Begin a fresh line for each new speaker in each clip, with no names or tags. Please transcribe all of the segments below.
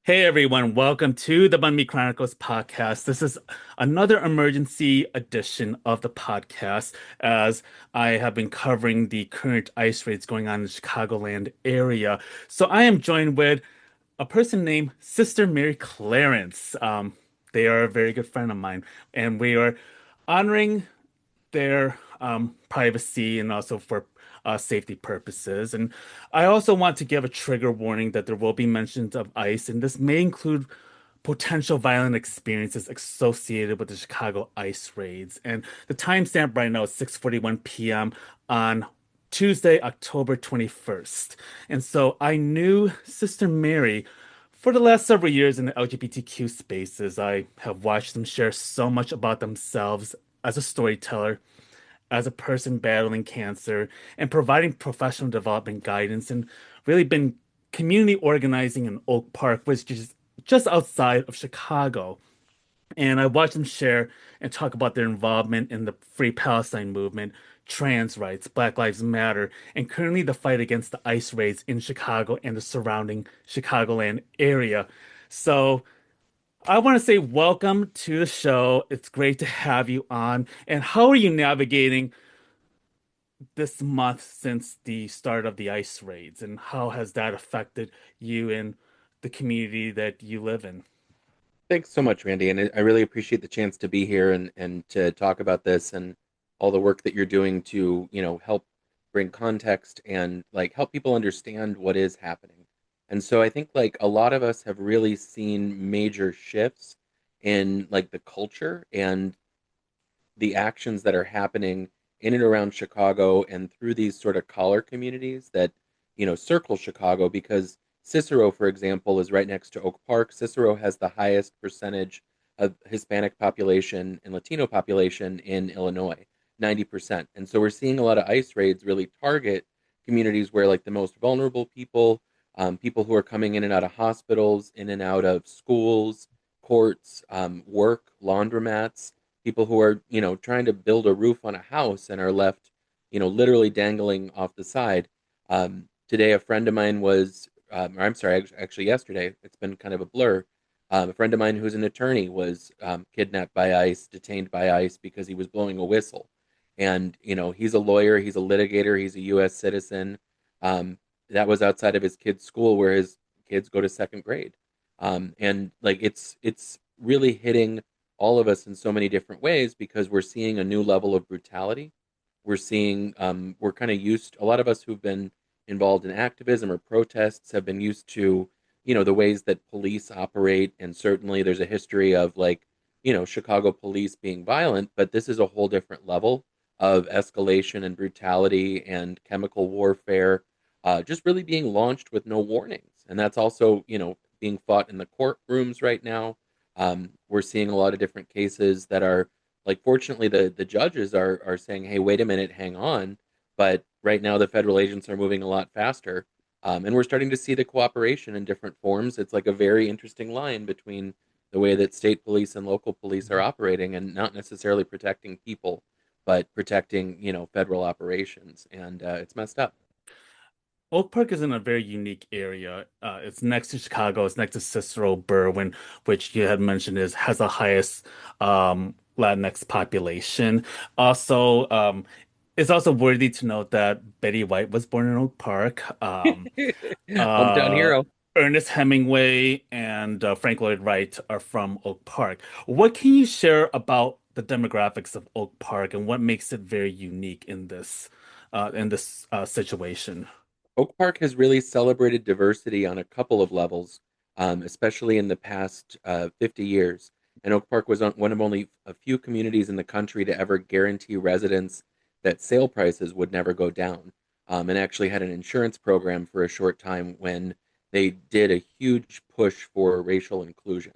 Hey everyone, welcome to the Banh Mi Chronicles podcast. This is another emergency edition of the podcast as I have been covering the current ice raids going on in the Chicagoland area. So I am joined with a person named Sister Mary Clarence. They are a very good friend of mine, and we are honoring their privacy and also for safety purposes. And I also want to give a trigger warning that there will be mentions of ICE, and this may include potential violent experiences associated with the Chicago ICE raids. And the timestamp right now is 6:41 p.m. on Tuesday, October 21st. And so I knew Sister Mary for the last several years in the LGBTQ spaces. I have watched them share so much about themselves as a storyteller, as a person battling cancer, and providing professional development guidance, and really been community organizing in Oak Park, which is just outside of Chicago. And I watched them share and talk about their involvement in the Free Palestine movement, trans rights, Black Lives Matter, and currently the fight against the ICE raids in Chicago and the surrounding Chicagoland area. So I want to say welcome to the show. It's great to have you on. And how are you navigating this month since the start of the ice raids, and how has that affected you and the community that you live in?
Thanks so much, Randy, and I really appreciate the chance to be here and to talk about this and all the work that you're doing to, help bring context and help people understand what is happening. And so I think a lot of us have really seen major shifts in the culture and the actions that are happening in and around Chicago and through these sort of collar communities that, circle Chicago because Cicero, for example, is right next to Oak Park. Cicero has the highest percentage of Hispanic population and Latino population in Illinois, 90%. And so we're seeing a lot of ICE raids really target communities where the most vulnerable people, people who are coming in and out of hospitals, in and out of schools, courts, work, laundromats, people who are, trying to build a roof on a house and are left, literally dangling off the side. Today, a friend of mine was, or I'm sorry, actually yesterday, it's been kind of a blur. A friend of mine who's an attorney was kidnapped by ICE, detained by ICE because he was blowing a whistle. And, he's a lawyer, he's a litigator, he's a U.S. citizen. That was outside of his kid's school where his kids go to second grade. And it's really hitting all of us in so many different ways because we're seeing a new level of brutality. We're seeing we're kind of used. A lot of us who've been involved in activism or protests have been used to, the ways that police operate, and certainly there's a history of Chicago police being violent, but this is a whole different level of escalation and brutality and chemical warfare, just really being launched with no warnings, and that's also being fought in the courtrooms right now. We're seeing a lot of different cases that are fortunately, the judges are saying, hey, wait a minute, hang on. But right now, the federal agents are moving a lot faster. And we're starting to see the cooperation in different forms. It's like a very interesting line between the way that state police and local police are operating and not necessarily protecting people, but protecting, federal operations. And it's messed up.
Oak Park is in a very unique area. It's next to Chicago. It's next to Cicero Berwyn, which you had mentioned is has the highest Latinx population. Also, it's also worthy to note that Betty White was born in Oak Park.
Hometown
Uh,
hero.
Ernest Hemingway and Frank Lloyd Wright are from Oak Park. What can you share about the demographics of Oak Park and what makes it very unique in this situation?
Oak Park has really celebrated diversity on a couple of levels, especially in the past 50 years. And Oak Park was one of only a few communities in the country to ever guarantee residents that sale prices would never go down, and actually had an insurance program for a short time when they did a huge push for racial inclusion.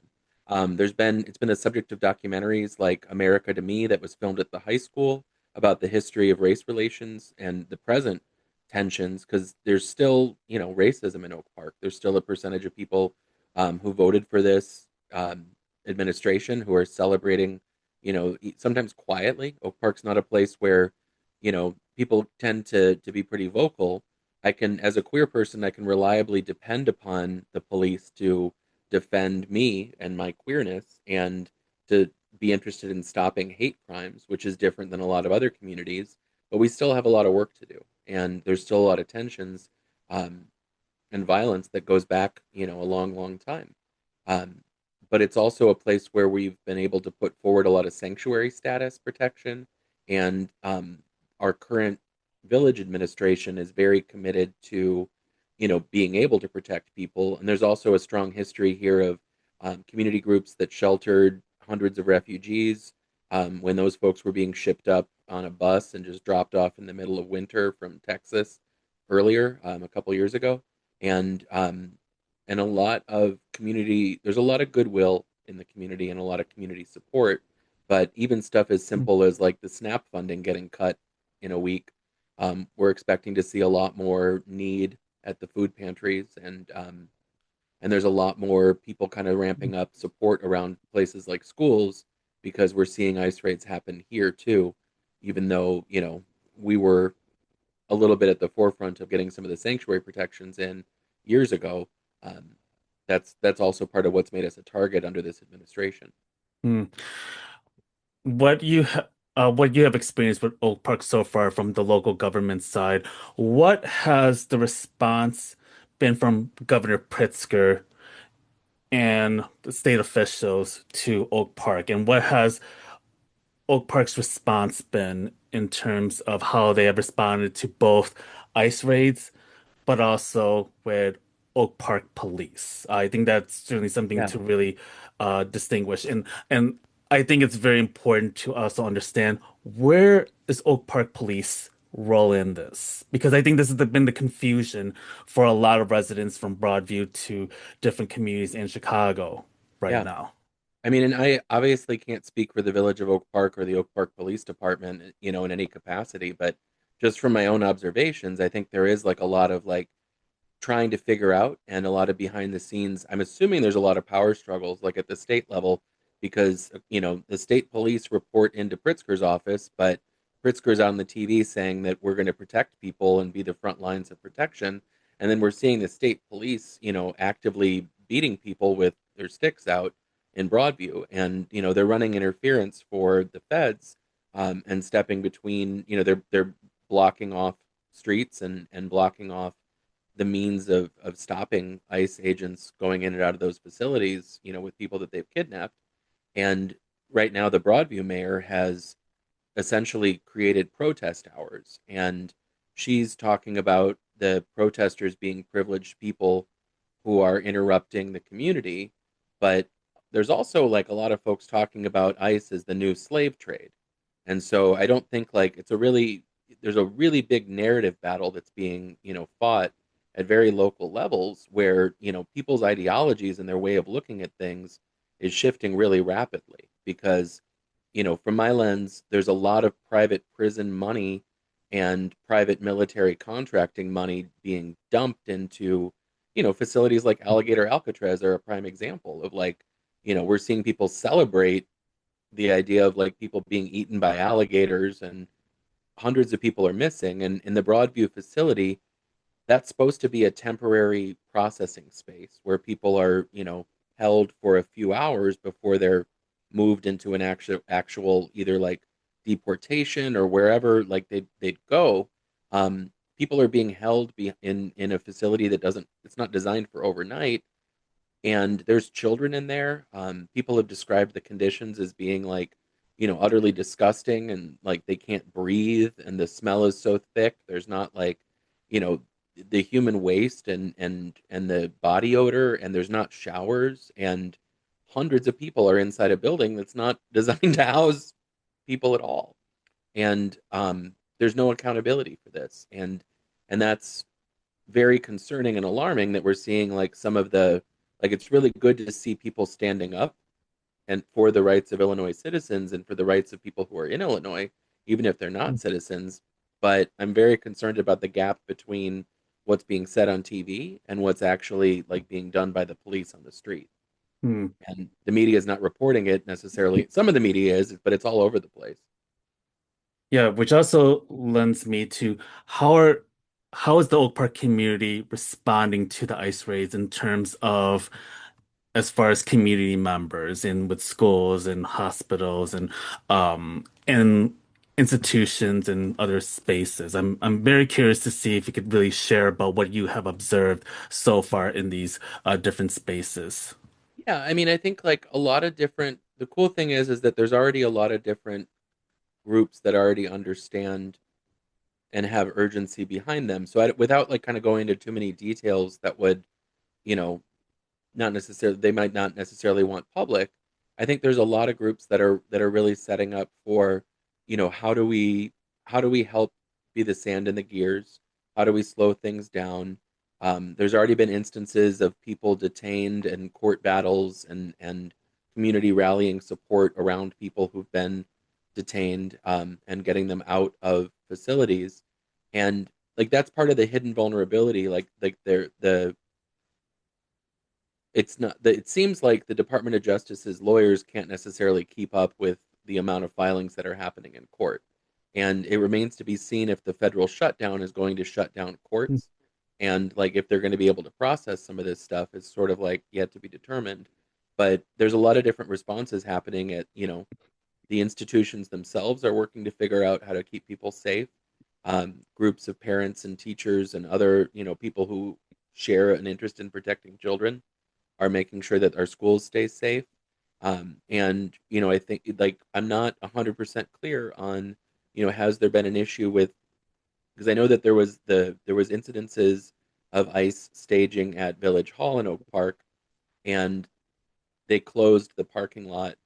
It's been the subject of documentaries like America to Me that was filmed at the high school about the history of race relations and the present tensions because there's still racism in Oak Park. There's still a percentage of people who voted for this administration who are celebrating, sometimes quietly. Oak Park's not a place where people tend to be pretty vocal. As a queer person, I can reliably depend upon the police to defend me and my queerness and to be interested in stopping hate crimes, which is different than a lot of other communities. But we still have a lot of work to do, and there's still a lot of tensions um, and violence that goes back, a long, long time. Um, but it's also a place where we've been able to put forward a lot of sanctuary status protection, and our current village administration is very committed to, being able to protect people. And there's also a strong history here of community groups that sheltered hundreds of refugees when those folks were being shipped up on a bus and just dropped off in the middle of winter from Texas earlier, a couple years ago. And a lot of community, there's a lot of goodwill in the community and a lot of community support. But even stuff as simple as like the SNAP funding getting cut in a week, we're expecting to see a lot more need at the food pantries, and there's a lot more people kind of ramping up support around places like schools because we're seeing ICE raids happen here too, even though we were a little bit at the forefront of getting some of the sanctuary protections in years ago. Um, that's also part of what's made us a target under this administration.
Mm. What you have experienced with Oak Park so far from the local government side, what has the response been from Governor Pritzker and the state officials to Oak Park, and what has Oak Park's response been in terms of how they have responded to both ICE raids, but also with Oak Park Police? I think that's certainly something
Yeah,
to really distinguish, and I think it's very important to also understand where is Oak Park Police role in this, because I think this has been the confusion for a lot of residents from Broadview to different communities in Chicago right
yeah.
now.
I mean, and I obviously can't speak for the Village of Oak Park or the Oak Park Police Department, in any capacity, but just from my own observations, I think there is like a lot of like trying to figure out and a lot of behind the scenes. I'm assuming there's a lot of power struggles like at the state level because the state police report into Pritzker's office, but Pritzker's on the TV saying that we're going to protect people and be the front lines of protection, and then we're seeing the state police actively beating people with their sticks out in Broadview, and they're running interference for the feds, and stepping between. They're blocking off streets and blocking off the means of stopping ICE agents going in and out of those facilities, with people that they've kidnapped. And right now, the Broadview mayor has essentially created protest hours, and she's talking about the protesters being privileged people who are interrupting the community. But there's also like a lot of folks talking about ICE as the new slave trade. And so I don't think like there's a really big narrative battle that's being, fought at very local levels where, people's ideologies and their way of looking at things is shifting really rapidly because, from my lens, there's a lot of private prison money and private military contracting money being dumped into, facilities like Alligator Alcatraz are a prime example of like, we're seeing people celebrate the idea of like people being eaten by alligators and hundreds of people are missing. And in the Broadview facility, that's supposed to be a temporary processing space where people are, held for a few hours before they're moved into an actual either like deportation or wherever like they'd go. People are being held in a facility that doesn't it's not designed for overnight, and there's children in there. People have described the conditions as being like, utterly disgusting, and like they can't breathe, and the smell is so thick. There's not like, you know, the human waste and the body odor, and there's not showers, and hundreds of people are inside a building that's not designed to house people at all, and there's no accountability for this, and that's very concerning and alarming that we're seeing like some of the like it's really good to see people standing up and for the rights of Illinois citizens and for the rights of people who are in Illinois, even if they're not citizens. But I'm very concerned about the gap between what's being said on TV and what's actually like being done by the police on the street.
Hmm.
And the media is not reporting it necessarily. Some of the media is, but it's all over the place.
Yeah, which also lends me to how are how is the Oak Park community responding to the ice raids in terms of as far as community members and with schools and hospitals and institutions and other spaces. I'm very curious to see if you could really share about what you have observed so far in these different spaces.
Yeah, I mean, I think like a lot of different. The cool thing is that there's already a lot of different groups that already understand and have urgency behind them. So without like kind of going into too many details that would, you know, not necessarily they might not necessarily want public. I think there's a lot of groups that are really setting up for, how do we help be the sand in the gears? How do we slow things down? There's already been instances of people detained and court battles and community rallying support around people who've been detained, and getting them out of facilities. And like that's part of the hidden vulnerability. Like the it's not that it seems like the Department of Justice's lawyers can't necessarily keep up with the amount of filings that are happening in court. And it remains to be seen if the federal shutdown is going to shut down courts, and like if they're going to be able to process some of this stuff is sort of like yet to be determined. But there's a lot of different responses happening at, the institutions themselves are working to figure out how to keep people safe. Groups of parents and teachers and other, people who share an interest in protecting children are making sure that our schools stay safe. And I think like I'm not 100% clear on, has there been an issue with, because I know that there was incidences of ICE staging at Village Hall in Oak Park, and they closed the parking lot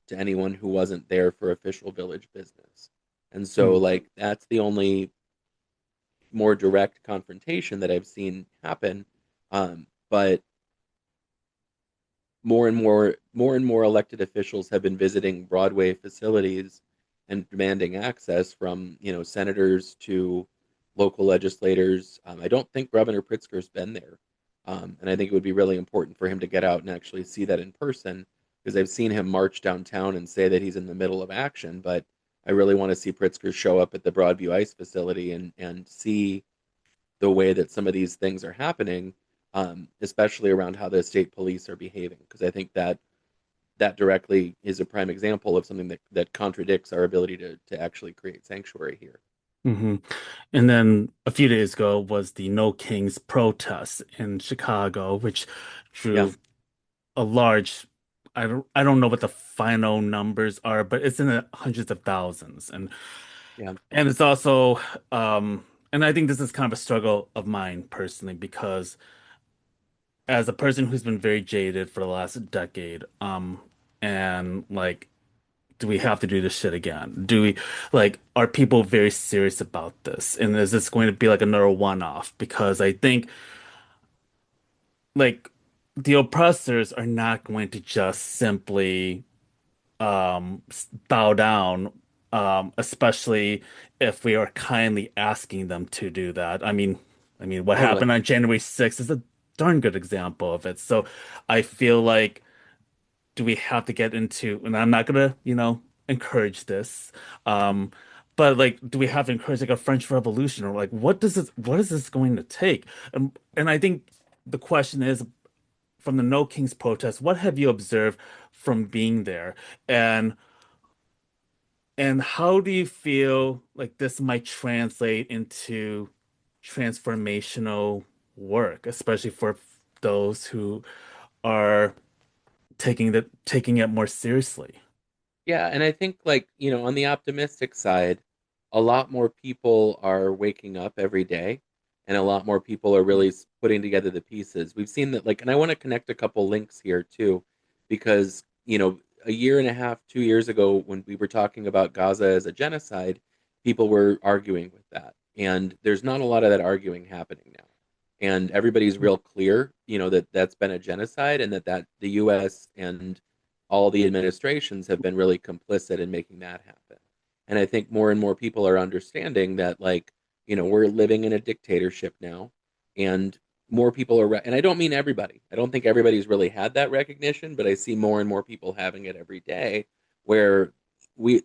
to anyone who wasn't there for official village business. And so
Mm.
like that's the only more direct confrontation that I've seen happen. But more and more elected officials have been visiting Broadway facilities and demanding access from, senators to local legislators. I don't think Governor Pritzker's been there, and I think it would be really important for him to get out and actually see that in person, because I've seen him march downtown and say that he's in the middle of action, but I really want to see Pritzker show up at the Broadview Ice facility and see the way that some of these things are happening, especially around how the state police are behaving, because I think that directly is a prime example of something that contradicts our ability to actually create sanctuary here.
hmm And then a few days ago was the No Kings protest in Chicago, which
Yeah,
drew a large, I don't know what the final numbers are, but it's in the hundreds of thousands.
yeah,
And it's also and I think this is kind of a struggle of mine personally because as a person who's been very jaded for the last decade, and like do we have to do this shit again? Do we are people very serious about this? And is this going to be like another one-off? Because I think like the oppressors are not going to just simply bow down, especially if we are kindly asking them to do that. I mean, what
totally.
happened on January 6th is a darn good example of it. So I feel like do we have to get into, and I'm not gonna, encourage this, um, but like, do we have to encourage like a French Revolution or like what is this going to take? And I think the question is from the No Kings protest, what have you observed from being there? And and how do you feel like this might translate into transformational work, especially for those who are taking it more seriously?
Yeah, and I think like, on the optimistic side, a lot more people are waking up every day, and a lot more people are really putting together the pieces. We've seen that like, and I want to connect a couple links here too, because, a year and a half, 2 years ago when we were talking about Gaza as a genocide, people were arguing with that. And there's not a lot of that arguing happening now. And everybody's real clear, that that's been a genocide, and that the US and all the administrations have been really complicit in making that happen. And I think more and more people are understanding that, like, we're living in a dictatorship now, and more people and I don't mean everybody. I don't think everybody's really had that recognition, but I see more and more people having it every day. Where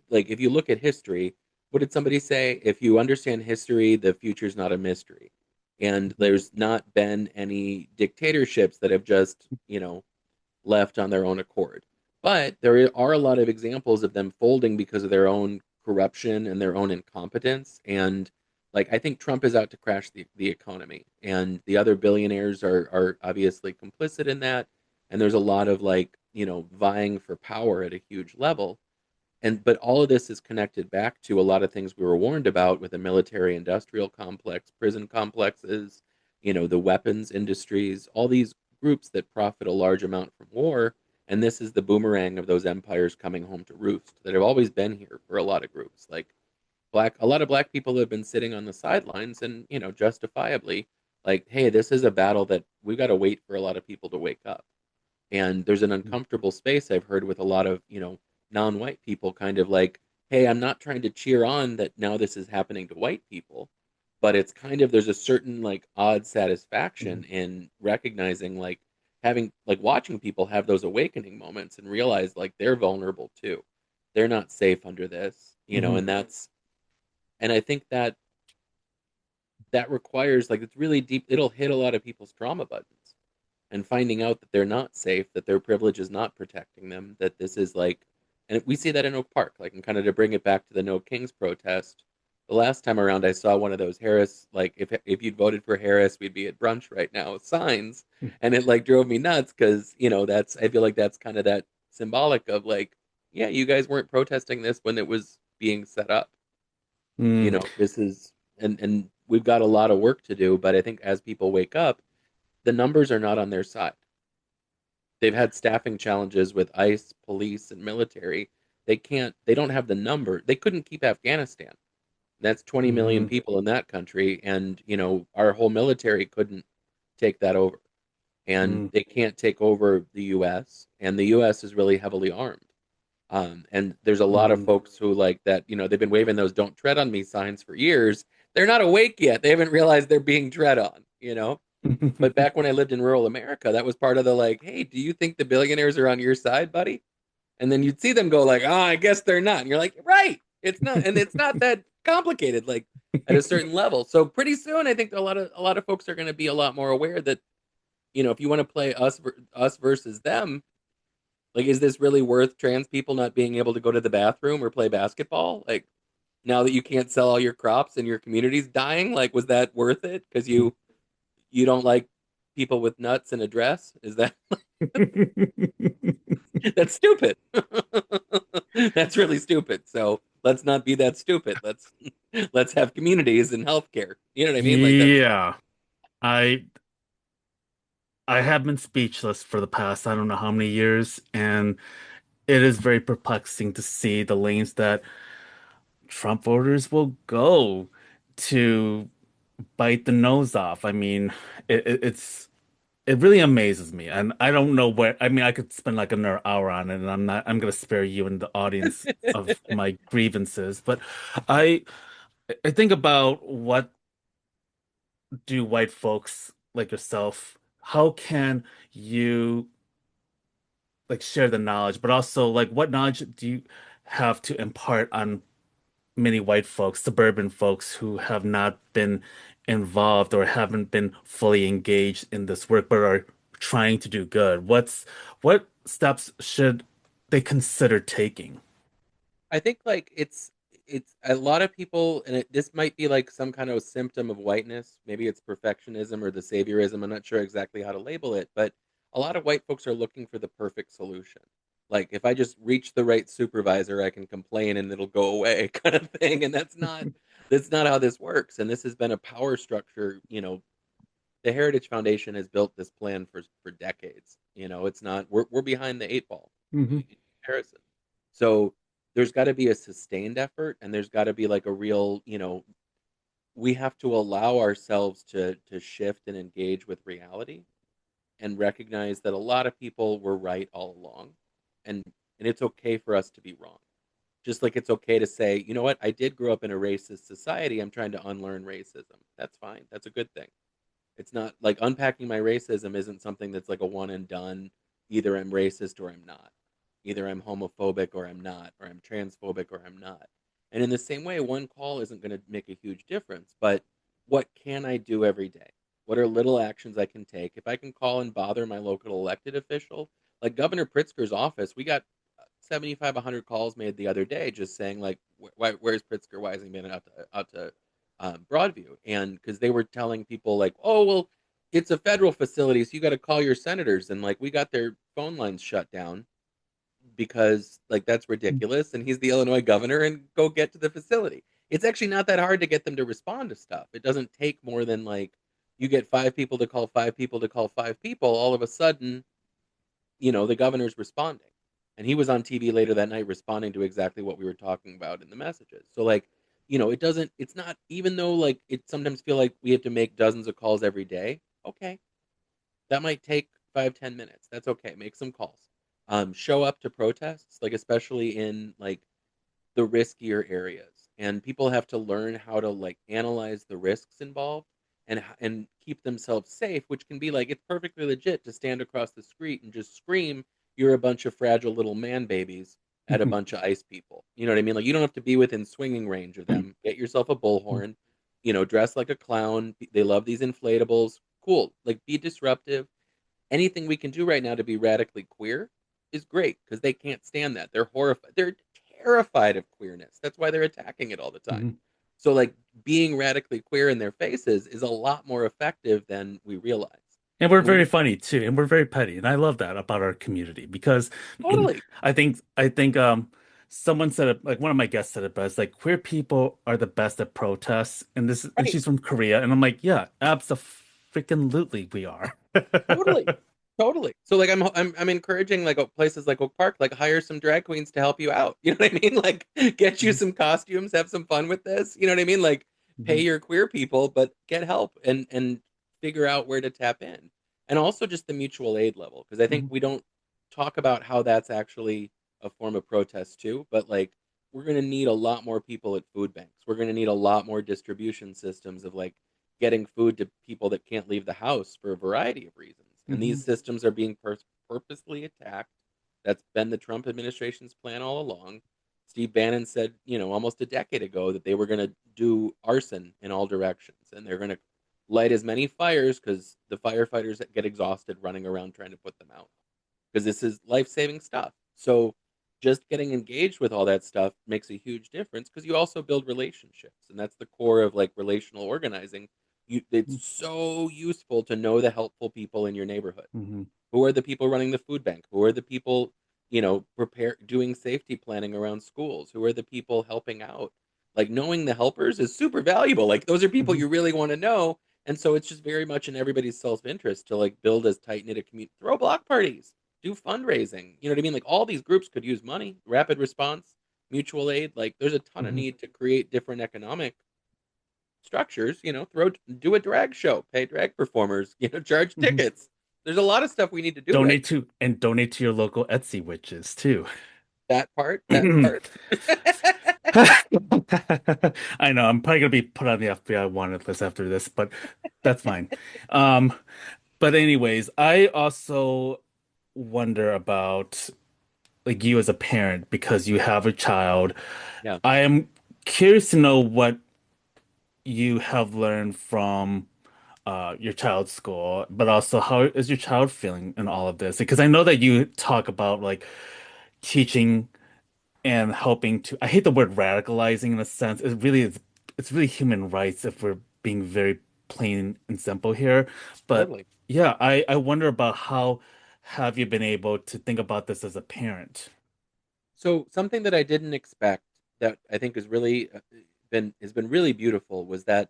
like, if you look at history, what did somebody say? If you understand history, the future's not a mystery. And there's not been any dictatorships that have just, left on their own accord. But there are a lot of examples of them folding because of their own corruption and their own incompetence. And like I think Trump is out to crash the economy, and the other billionaires are obviously complicit in that. And there's a lot of like, vying for power at a huge level. And but all of this is connected back to a lot of things we were warned about with the military industrial complex, prison complexes, the weapons industries, all these groups that profit a large amount from war. And this is the boomerang of those empires coming home to roost that have always been here for a lot of groups. Like a lot of black people have been sitting on the sidelines and, justifiably like, hey, this is a battle that we got to wait for a lot of people to wake up. And there's an uncomfortable space I've heard with a lot of, non-white people kind of like, hey, I'm not trying to cheer on that now this is happening to white people, but it's kind of there's a certain like odd satisfaction in recognizing like having like watching people have those awakening moments and realize like they're vulnerable too. They're not safe under this,
Mhm.
and and I think that that requires like it's really deep. It'll hit a lot of people's trauma buttons and finding out that they're not safe, that their privilege is not protecting them, that this is like, and we see that in Oak Park, like, and kind of to bring it back to the No Kings protest. The last time around, I saw one of those Harris, like, if you'd voted for Harris, we'd be at brunch right now signs, and it like drove me nuts because that's I feel like that's kind of that symbolic of like, yeah, you guys weren't protesting this when it was being set up.
Mm.
This is and we've got a lot of work to do, but I think as people wake up, the numbers are not on their side. They've had staffing challenges with ICE, police, and military. They don't have the number. They couldn't keep Afghanistan. That's 20 million
Mhm.
people in that country. And, our whole military couldn't take that over. And
Mm.
they can't take over the US. And the US is really heavily armed. And there's a lot of
Mm.
folks who like that, they've been waving those "Don't tread on me" signs for years. They're not awake yet. They haven't realized they're being tread on. But back when I lived in rural America, that was part of the like, hey, do you think the billionaires are on your side, buddy? And then you'd see them go like, oh, I guess they're not. And you're like, right, it's not, and it's not that complicated, like at a certain level. So pretty soon, I think a lot of folks are going to be a lot more aware that if you want to play us versus them, like, is this really worth trans people not being able to go to the bathroom or play basketball? Like, now that you can't sell all your crops and your community's dying, like, was that worth it? Because you don't like people with nuts in a dress? Is that that's stupid? That's really stupid. So let's not be that stupid. Let's have communities and healthcare. You know what I mean? Like that's
Yeah. I I have been speechless for the past I don't know how many years, and it is very perplexing to see the lanes that Trump voters will go to bite the nose off. I mean, it really amazes me, and I don't know where. I mean, I could spend like another hour on it, and I'm gonna spare you and the audience of my grievances. But I I think about what do white folks like yourself, how can you like share the knowledge, but also like what knowledge do you have to impart on many white folks, suburban folks who have not been involved or haven't been fully engaged in this work but are trying to do good? What steps should they consider taking?
I think like it's a lot of people, and this might be like some kind of symptom of whiteness. Maybe it's perfectionism or the saviorism. I'm not sure exactly how to label it, but a lot of white folks are looking for the perfect solution. Like if I just reach the right supervisor, I can complain and it'll go away, kind of thing. And that's not how this works. And this has been a power structure. The Heritage Foundation has built this plan for decades. It's not we're behind the eight ball
Hmm.
in comparison. So there's got to be a sustained effort, and there's got to be like a real, we have to allow ourselves to shift and engage with reality and recognize that a lot of people were right all along, and and it's okay for us to be wrong. Just like it's okay to say, you know what, I did grow up in a racist society. I'm trying to unlearn racism. That's fine. That's a good thing. It's not like unpacking my racism isn't something that's like a one and done. Either I'm racist or I'm not. Either I'm homophobic or I'm not, or I'm transphobic or I'm not. And in the same way, one call isn't going to make a huge difference. But what can I do every day? What are little actions I can take? If I can call and bother my local elected official, Like Governor Pritzker's office, we got 75, 100 calls made the other day just saying like, where's Pritzker? Why hasn't he been out to Broadview? And because they were telling people like, oh well, it's a federal facility, so you got to call your senators, and like we got their phone lines shut down because like that's ridiculous, and he's the Illinois governor, and go get to the facility. It's actually not that hard to get them to respond to stuff. It doesn't take more than like you get five people to call five people to call five people. All of a sudden, the governor's responding. And he was on TV later that night responding to exactly what we were talking about in the messages. So like, it's not, even though like it sometimes feel like we have to make dozens of calls every day. Okay. That might take 5, 10 minutes. That's okay. Make some calls. Show up to protests, like especially in like the riskier areas, and people have to learn how to like analyze the risks involved and keep themselves safe, which can be like it's perfectly legit to stand across the street and just scream you're a bunch of fragile little man babies at a bunch of ice people. You know what I mean? Like you don't have to be within swinging range of them. Get yourself a bullhorn, dress like a clown. They love these inflatables. Cool. Like be disruptive. Anything we can do right now to be radically queer is great because they can't stand that. They're horrified. They're terrified of queerness. That's why they're attacking it all the time. So, like, being radically queer in their faces is a lot more effective than we realize.
And we're
And we
very funny too, and we're very petty, and I love that about our community because
totally
I think someone said it, like one of my guests said it best, like queer people are the best at protests, and
right.
she's from Korea, and I'm like, yeah, absolutely we are.
Totally. Totally. So like I'm encouraging like places like Oak Park, like hire some drag queens to help you out. You know what I mean? Like get you
Mhm,
some costumes, have some fun with this. You know what I mean? Like pay
mhm,
your queer people, but get help and figure out where to tap in. And also just the mutual aid level, because I think
mhm,
we don't talk about how that's actually a form of protest too, but like we're going to need a lot more people at food banks. We're going to need a lot more distribution systems of like getting food to people that can't leave the house for a variety of reasons. And
mhm,
these systems are being purposely attacked. That's been the Trump administration's plan all along. Steve Bannon said, almost a decade ago that they were going to do arson in all directions, and they're going to light as many fires because the firefighters get exhausted running around trying to put them out because this is life-saving stuff. So just getting engaged with all that stuff makes a huge difference because you also build relationships, and that's the core of like relational organizing. It's so useful to know the helpful people in your neighborhood.
mhm,
Who are the people running the food bank? Who are the people, prepare doing safety planning around schools? Who are the people helping out? Like knowing the helpers is super valuable. Like those are people
mhm,
you really want to know. And so it's just very much in everybody's self-interest to like build as tight knit a community, throw block parties, do fundraising. You know what I mean? Like all these groups could use money, rapid response, mutual aid. Like there's a ton of
mhm,
need to create different economic structures. Do a drag show, pay drag performers, charge
mhm.
tickets. There's a lot of stuff we need to do right
Donate to your local Etsy witches too.
now. That part.
I know I'm probably gonna be put on the FBI wanted list after this, but that's fine. Um, but anyways, I also wonder about like you as a parent because you have a child.
Yeah,
I am curious to know what you have learned from your child's school, but also how is your child feeling in all of this? Because I know that you talk about like teaching and helping to, I hate the word radicalizing in a sense. It's really human rights if we're being very plain and simple here. But
totally.
yeah, I wonder about how have you been able to think about this as a parent?
So something that I didn't expect that I think has really been really beautiful was that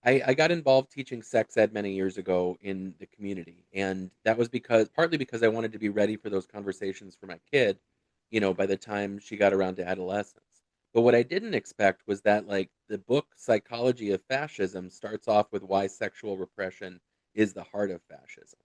I got involved teaching sex ed many years ago in the community, and that was partly because I wanted to be ready for those conversations for my kid, by the time she got around to adolescence. But what I didn't expect was that like the book Psychology of Fascism starts off with why sexual repression is the heart of fascism.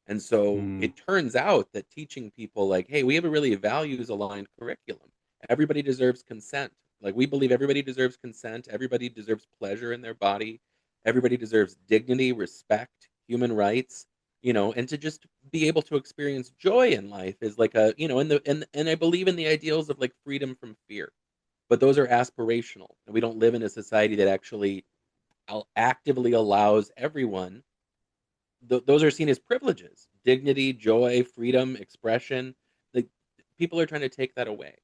And so
Mm,
it turns out that teaching people like, hey, we have a really values aligned curriculum. Everybody deserves consent. Like we believe everybody deserves consent, everybody deserves pleasure in their body, everybody deserves dignity, respect, human rights, and to just be able to experience joy in life is like and I believe in the ideals of like freedom from fear. But those are aspirational, and we don't live in a society that actually actively allows everyone those are seen as privileges, dignity, joy, freedom, expression. Like people are trying to take that away.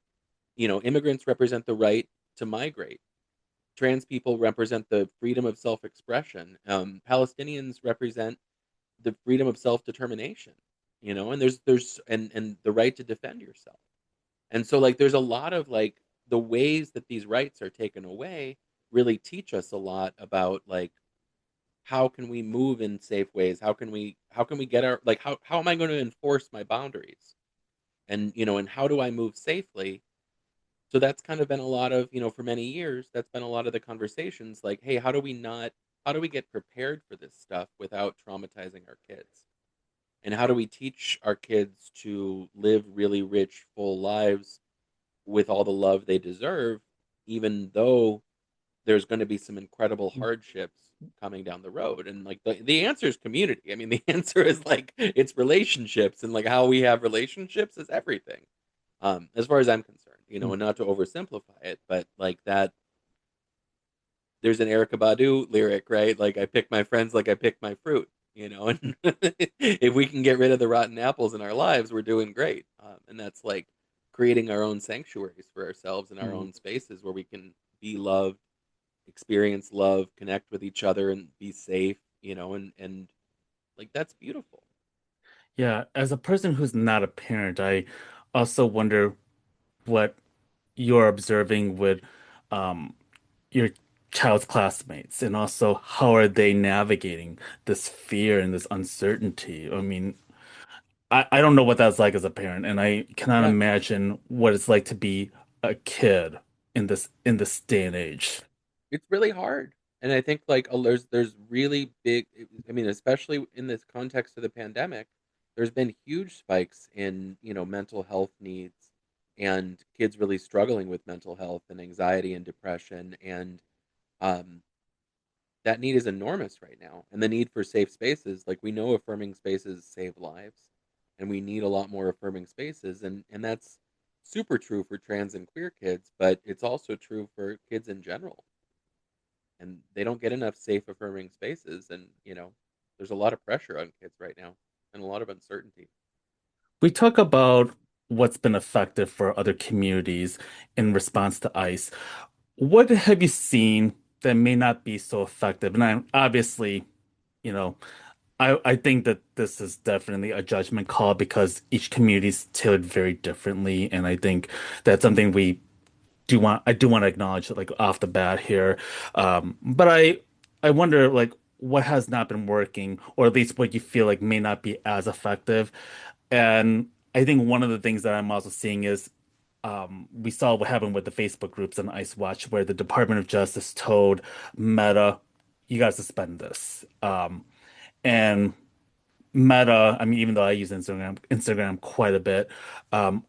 Immigrants represent the right to migrate. Trans people represent the freedom of self-expression. Palestinians represent the freedom of self-determination. And there's the right to defend yourself. And so like there's a lot of like the ways that these rights are taken away really teach us a lot about like how can we move in safe ways? How can we get our like how am I going to enforce my boundaries? And how do I move safely? So that's kind of been a lot of, for many years, that's been a lot of the conversations like, hey, how do we get prepared for this stuff without traumatizing our kids? And how do we teach our kids to live really rich, full lives with all the love they deserve, even though there's going to be some incredible hardships coming down the road? And like the answer is community. I mean, the answer is like it's relationships, and like how we have relationships is everything. As far as I'm concerned, and not to oversimplify it, but like that, there's an Erica Badu lyric, right? Like I pick my friends like I pick my fruit, and if we can get rid of the rotten apples in our lives, we're doing great. And that's like creating our own sanctuaries for ourselves in our
Mm.
own spaces where we can be loved, experience love, connect with each other, and be safe, and like that's beautiful.
Yeah, as a person who's not a parent, I also wonder what you're observing with um, your child's classmates, and also how are they navigating this fear and this uncertainty? I mean, I don't know what that's like as a parent, and I cannot
Yeah,
imagine what it's like to be a kid in this day and age.
it's really hard. And I think like there's really big, I mean, especially in this context of the pandemic, there's been huge spikes in, mental health needs and kids really struggling with mental health and anxiety and depression. And um that need is enormous right now. And the need for safe spaces, like we know affirming spaces save lives, and we need a lot more affirming spaces. And that's super true for trans and queer kids, but it's also true for kids in general, and they don't get enough safe affirming spaces. And there's a lot of pressure on kids right now and a lot of uncertainty.
We talk about what's been effective for other communities in response to ICE. What have you seen that may not be so effective? And obviously, you know, I think that this is definitely a judgment call because each community is tailored very differently, and I think that's something I do want to acknowledge like off the bat here. But I wonder like what has not been working, or at least what you feel like may not be as effective. And I think one of the things that I'm also seeing is we saw what happened with the Facebook groups on Ice Watch, where the Department of Justice told Meta, "You got to suspend this." And Meta, I mean, even though I use Instagram quite a bit, um,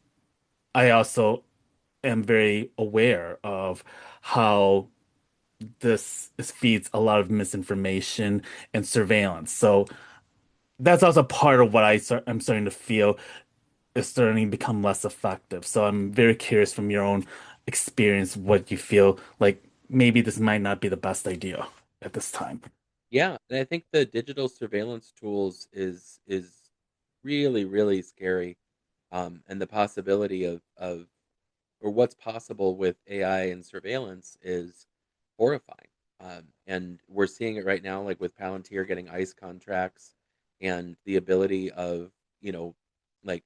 I also am very aware of how this feeds a lot of misinformation and surveillance. So that's also part of what I'm starting to feel is starting to become less effective. So I'm very curious from your own experience what you feel like maybe this might not be the best idea at this time.
Yeah, and I think the digital surveillance tools is really really scary. And the possibility of or what's possible with AI and surveillance is horrifying. And we're seeing it right now, like with Palantir getting ICE contracts, and the ability of, like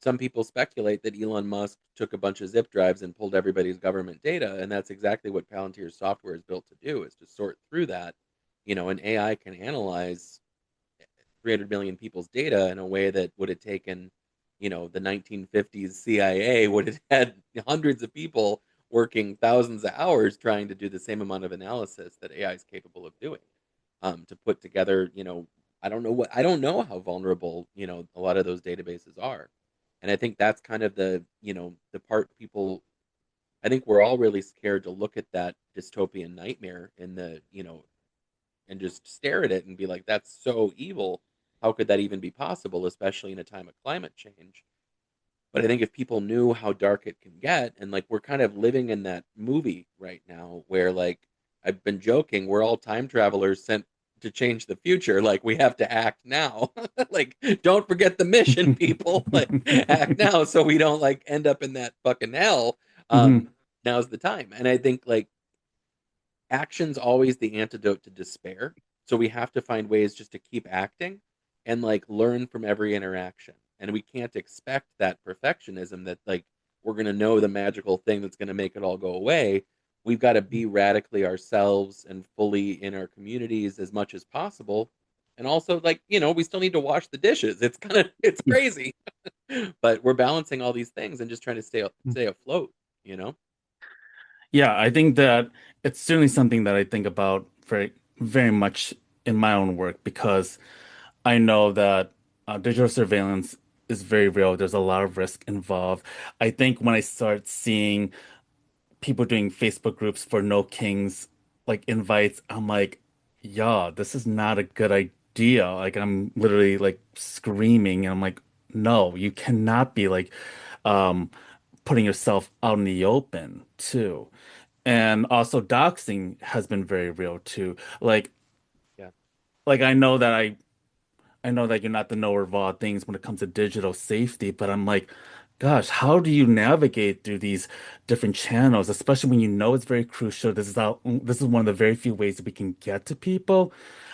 some people speculate that Elon Musk took a bunch of zip drives and pulled everybody's government data, and that's exactly what Palantir's software is built to do, is to sort through that. And AI can analyze 300 million people's data in a way that would have taken, the 1950s CIA would have had hundreds of people working thousands of hours trying to do the same amount of analysis that AI is capable of doing, to put together, I don't know how vulnerable, a lot of those databases are. And I think that's kind of the part people, I think we're all really scared to look at that dystopian nightmare in the, and just stare at it and be like, that's so evil. How could that even be possible, especially in a time of climate change? But I think if people knew how dark it can get, and like we're kind of living in that movie right now where, like, I've been joking, we're all time travelers sent to change the future. Like we have to act now. Like don't forget the mission, people. Like act now so we don't like end up in that fucking hell.
Hmm.
Now's the time. And I think like action's always the antidote to despair. So we have to find ways just to keep acting and like learn from every interaction. And we can't expect that perfectionism that like we're going to know the magical thing that's going to make it all go away. We've got to be radically ourselves and fully in our communities as much as possible. And also like, we still need to wash the dishes. It's kind of it's crazy. But we're balancing all these things and just trying to stay afloat, you know?
Yeah, I think that it's certainly something that I think about very much in my own work because I know that digital surveillance is very real. There's a lot of risk involved. I think when I start seeing people doing Facebook groups for No Kings, like invites, I'm like, yeah, this is not a good idea. Like I'm literally like screaming and I'm like, no, you cannot be like um putting yourself out in the open too. And also doxing has been very real too.
Yeah.
Like I know that you're not the knower of all things when it comes to digital safety, but I'm like, gosh, how do you navigate through these different channels, especially when you know it's very crucial? This is one of the very few ways that we can get to people.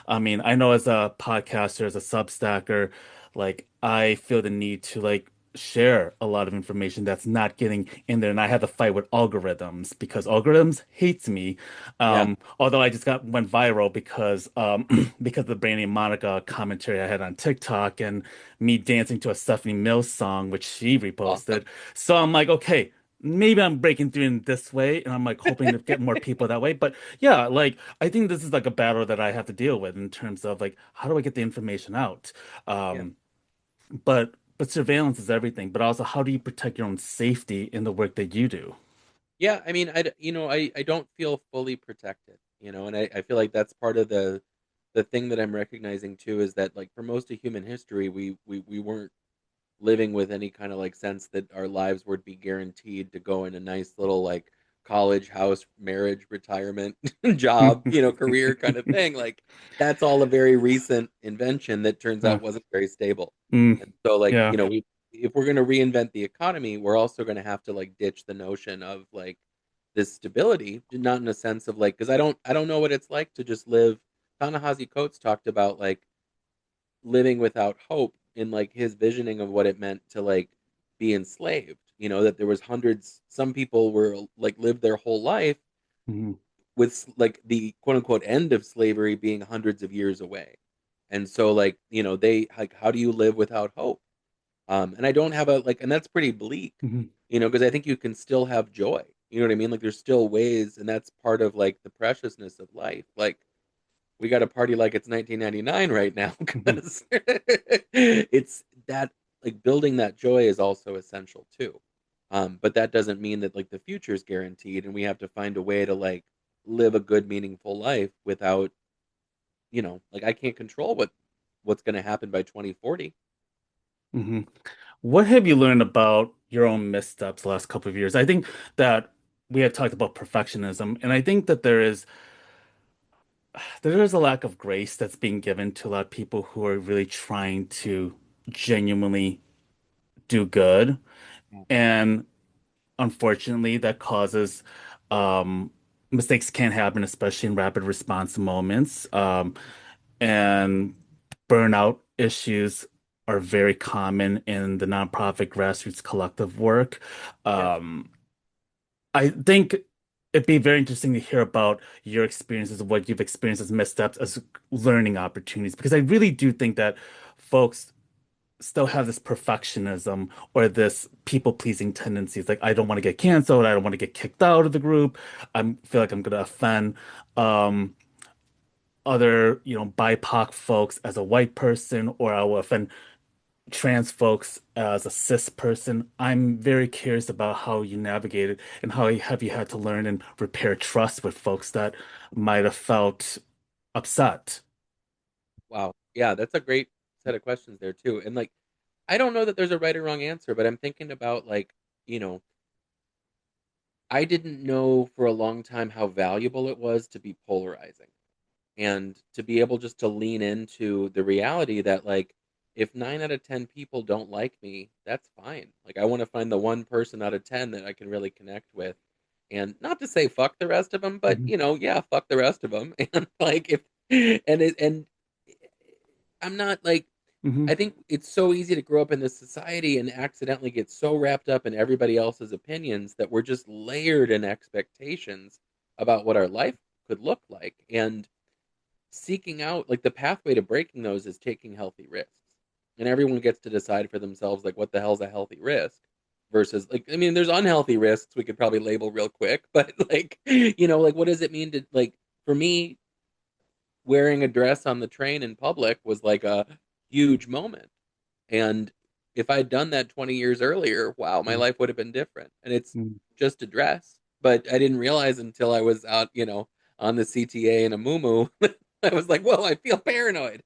I mean, I know as a podcaster, as a Substacker, like I feel the need to like share a lot of information that's not getting in there, and I have to fight with algorithms because algorithms hates me.
Yeah.
Although I just went viral because because of the Brandy and Monica commentary I had on TikTok and me dancing to a Stephanie Mills song, which she reposted.
Awesome.
So I'm like, okay, maybe I'm breaking through in this way, and I'm like hoping to get more people that way. But yeah, like I think this is like a battle that I have to deal with in terms of like how do I get the information out?
Yeah.
Um, but surveillance is everything. But also, how do you protect your own safety in the work that you do?
Yeah, I mean, I don't feel fully protected, and I feel like that's part of the thing that I'm recognizing too is that like for most of human history, we weren't living with any kind of like sense that our lives would be guaranteed to go in a nice little like college, house, marriage, retirement, job, career kind of thing. Like that's all a very recent invention that turns
Uh,
out wasn't very stable.
mm,
And so like,
yeah.
we if we're going to reinvent the economy, we're also going to have to like ditch the notion of like this stability, not in a sense of like because I don't know what it's like to just live. Ta-Nehisi Coates talked about like living without hope in like his visioning of what it meant to like be enslaved, that there was hundreds, some people were like lived their whole life
Mhm,
with like the quote unquote end of slavery being hundreds of years away. And so like, they like how do you live without hope? And I don't have a like, and that's pretty bleak,
mhm,
because I think you can still have joy. You know what I mean? Like there's still ways, and that's part of like the preciousness of life. Like we got to party like it's 1999 right now
mhm,
because it's that like building that joy is also essential too. But that doesn't mean that like the future is guaranteed, and we have to find a way to like live a good, meaningful life without, like I can't control what's going to happen by 2040.
mhm. What have you learned about your own missteps the last couple of years? I think that we had talked about perfectionism, and I think that there is a lack of grace that's being given to a lot of people who are really trying to genuinely do good. And unfortunately, that causes um, mistakes can happen, especially in rapid response moments. And burnout issues are very common in the nonprofit grassroots collective work.
Yeah.
Um, I think it'd be very interesting to hear about your experiences of what you've experienced as missteps as learning opportunities, because I really do think that folks still have this perfectionism or this people-pleasing tendencies. Like, I don't want to get canceled. I don't want to get kicked out of the group. I feel like I'm going to offend um, other, BIPOC folks as a white person, or I will offend trans folks as a cis person. I'm very curious about how you navigated and how have you had to learn and repair trust with folks that might have felt upset.
Wow. Yeah, that's a great set of questions there too. And like I don't know that there's a right or wrong answer, but I'm thinking about like, you know, I didn't know for a long time how valuable it was to be polarizing. and to be able just to lean into the reality that like if 9 out of 10 people don't like me, that's fine. Like I want to find the one person out of 10 that I can really connect with. And not to say fuck the rest of them, but
Hmm.
yeah, fuck the rest of them. And like if and I'm not like
Hmm.
I think it's so easy to grow up in this society and accidentally get so wrapped up in everybody else's opinions that we're just layered in expectations about what our life could look like. And seeking out like the pathway to breaking those is taking healthy risks. And everyone gets to decide for themselves like what the hell's a healthy risk versus like I mean there's unhealthy risks we could probably label real quick, but like like what does it mean to like for me wearing a dress on the train in public was like a huge moment. And if I'd done that 20 years earlier, wow, my life would have been different. And it's
Hmm.
just a dress. But I didn't realize until I was out, on the CTA in a muumuu, I was like, whoa, I feel paranoid.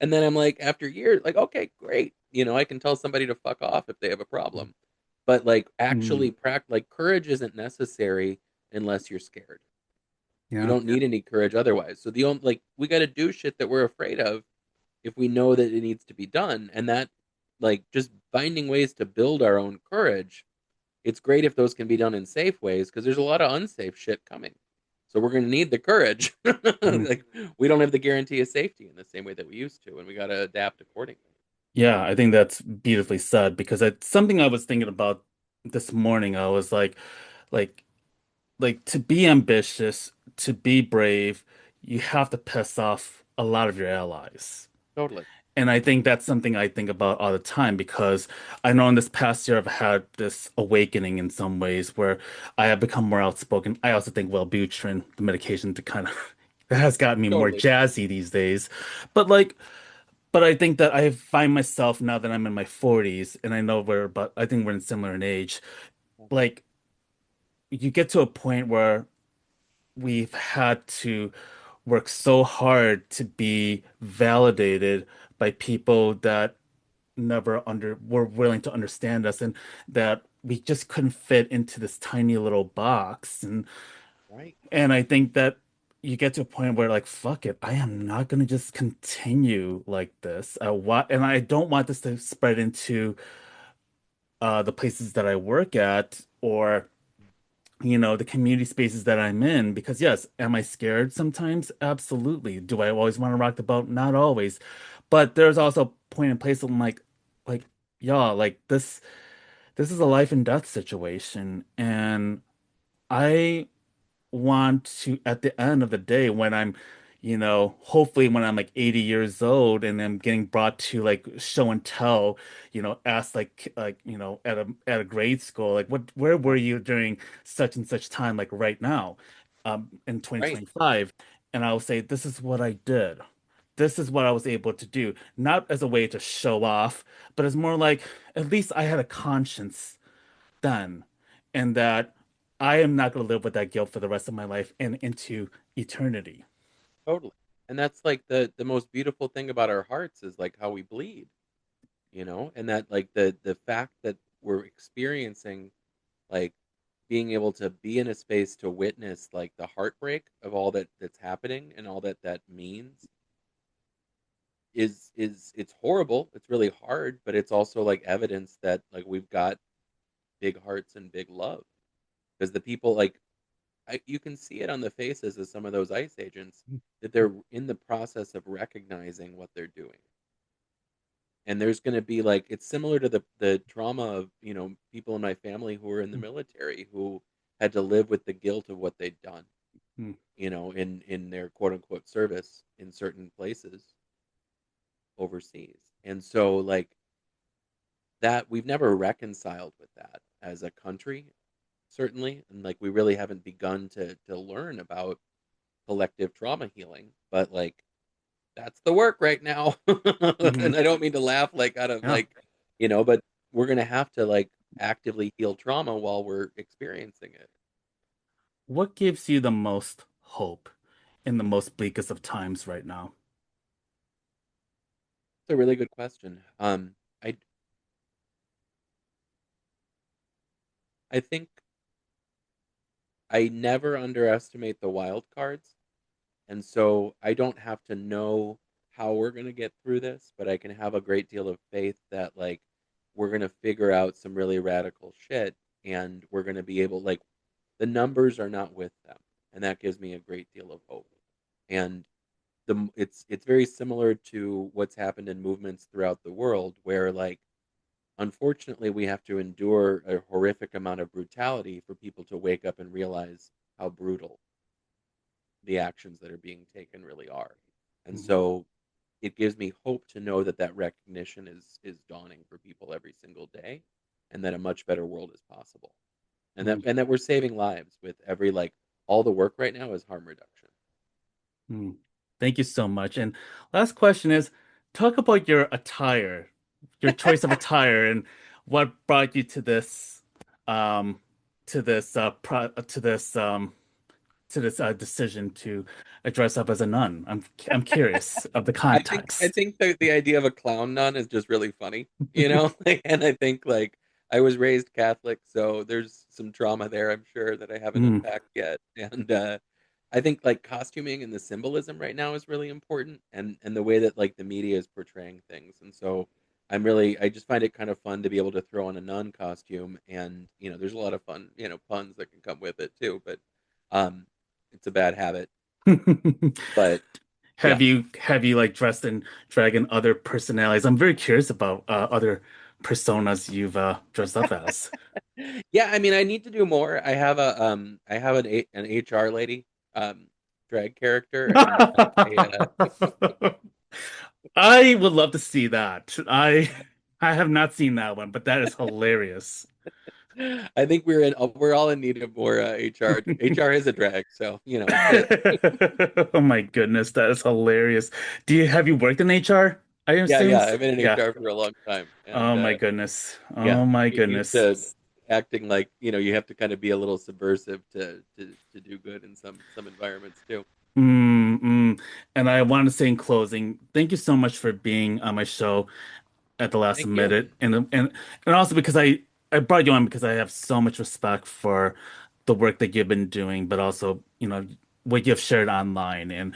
And then I'm like, after years, like, okay, great. I can tell somebody to fuck off if they have a problem. But like,
Hmm.
actually, like, courage isn't necessary unless you're scared. You
Yeah.
don't need any courage otherwise. So the only like we got to do shit that we're afraid of if we know that it needs to be done, and that like just finding ways to build our own courage. It's great if those can be done in safe ways because there's a lot of unsafe shit coming. So we're going to need the courage.
Hmm.
Like we don't have the guarantee of safety in the same way that we used to, and we got to adapt accordingly.
Yeah, I think that's beautifully said because it's something I was thinking about this morning. I was like, to be ambitious, to be brave, you have to piss off a lot of your allies.
Totally.
And I think that's something I think about all the time because I know in this past year I've had this awakening in some ways where I have become more outspoken. I also think Wellbutrin, the medication, to kind of that has gotten me more
Totally.
jazzy these days. But like, but I think that I find myself now that I'm in my 40s and I know I think we're in similar in age. Like, you get to a point where we've had to work so hard to be validated by people that never were willing to understand us and that we just couldn't fit into this tiny little box
Right.
and I think that you get to a point where like fuck it, I am not going to just continue like this. And I don't want this to spread into the places that I work at or the community spaces that I'm in because yes, am I scared sometimes? Absolutely. Do I always want to rock the boat? Not always. But there's also a point in place like y'all, like this is a life and death situation and I want to, at the end of the day, when I'm, hopefully when I'm like 80 years old and I'm getting brought to like show and tell, ask like, at a grade school, like where were
Right.
you during such and such time, like right now, in
Right.
2025? And I'll say, this is what I did. This is what I was able to do, not as a way to show off, but as more like, at least I had a conscience then, and that I am not going to live with that guilt for the rest of my life and into eternity.
Totally. And that's like the most beautiful thing about our hearts is like how we bleed, and that like the fact that we're experiencing like being able to be in a space to witness like the heartbreak of all that's happening and all that means is it's horrible. It's really hard, but it's also like evidence that like we've got big hearts and big love because the people like you can see it on the faces of some of those ICE agents that they're in the process of recognizing what they're doing. And there's going to be like it's similar to the trauma of people in my family who were in the military who had to live with the guilt of what they'd done in their quote unquote service in certain places overseas. And so like that we've never reconciled with that as a country, certainly, and like we really haven't begun to learn about collective trauma healing, but like that's the work right now.
Hmm.
And I don't mean to laugh like out of
Yeah.
like but we're gonna have to like actively heal trauma while we're experiencing it.
What gives you the most hope in the most bleakest of times right now?
It's a really good question. I I think I never underestimate the wild cards, And so I don't have to know how we're going to get through this, but I can have a great deal of faith that like we're going to figure out some really radical shit and we're going to be able like the numbers are not with them. And that gives me a great deal of hope. And it's very similar to what's happened in movements throughout the world where like unfortunately we have to endure a horrific amount of brutality for people to wake up and realize how brutal the actions that are being taken really are. And
Mhm.
so it gives me hope to know that that recognition is dawning for people every single day and that a much better world is possible. And that we're saving lives with every like all the work right now is harm reduction.
Mm. Thank you so much. And last question is, talk about your attire, your choice of attire, and what brought you um, to this decision to dress up as a nun. I'm curious of the
I
context.
think the idea of a clown nun is just really funny, you know? And I think like I was raised Catholic, so there's some trauma there, I'm sure, that I haven't
Mm.
unpacked yet. And I think like costuming and the symbolism right now is really important and the way that like the media is portraying things. And so I just find it kind of fun to be able to throw on a nun costume and there's a lot of fun, puns that can come with it too, but um it's a bad habit. But yeah.
Have you like dressed in drag in other personalities? I'm very curious about other personas you've dressed up as.
Yeah, I mean, I need to do more. I have an HR lady um drag character, and
I would love to see that. I have not seen that one, but that is hilarious.
I think we're all in need of more HR. HR is a drag, so it's a
Oh my goodness, that is hilarious. Have you worked in HR? I assume.
yeah. I've been in
Yeah.
HR for a long time, and
Oh my goodness.
yeah,
Oh my
get used
goodness.
to acting like you have to kind of be a little subversive to do good in some environments too.
Mm. And I want to say in closing, thank you so much for being on my show at the last
Thank you.
minute, and also because I brought you on because I have so much respect for the work that you've been doing, but also what you've shared online, and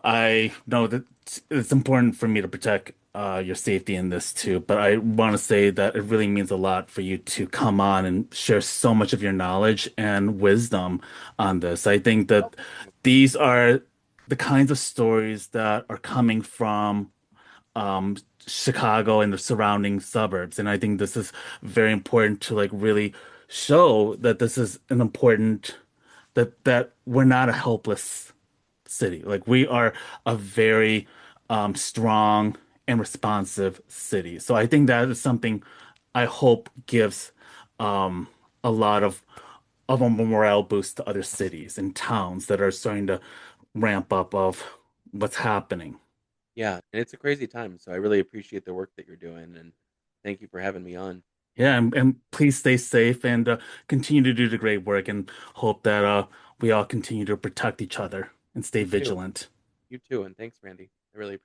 I know that it's important for me to protect your safety in this too. But I want to say that it really means a lot for you to come on and share so much of your knowledge and wisdom on this. I think
Oh,
that
thank you.
these are the kinds of stories that are coming from Chicago and the surrounding suburbs. And I think this is very important to like really show that this is an important that we're not a helpless city. Like we are a very strong and responsive city. So I think that is something I hope gives um, a lot of a morale boost to other cities and towns that are starting to ramp up of what's happening.
Yeah, and it's a crazy time, so I really appreciate the work that you're doing, and thank you for having me on.
Yeah, and please stay safe and continue to do the great work and hope that we all continue to protect each other and stay
You too.
vigilant.
You too, and thanks, Randy. I really appreciate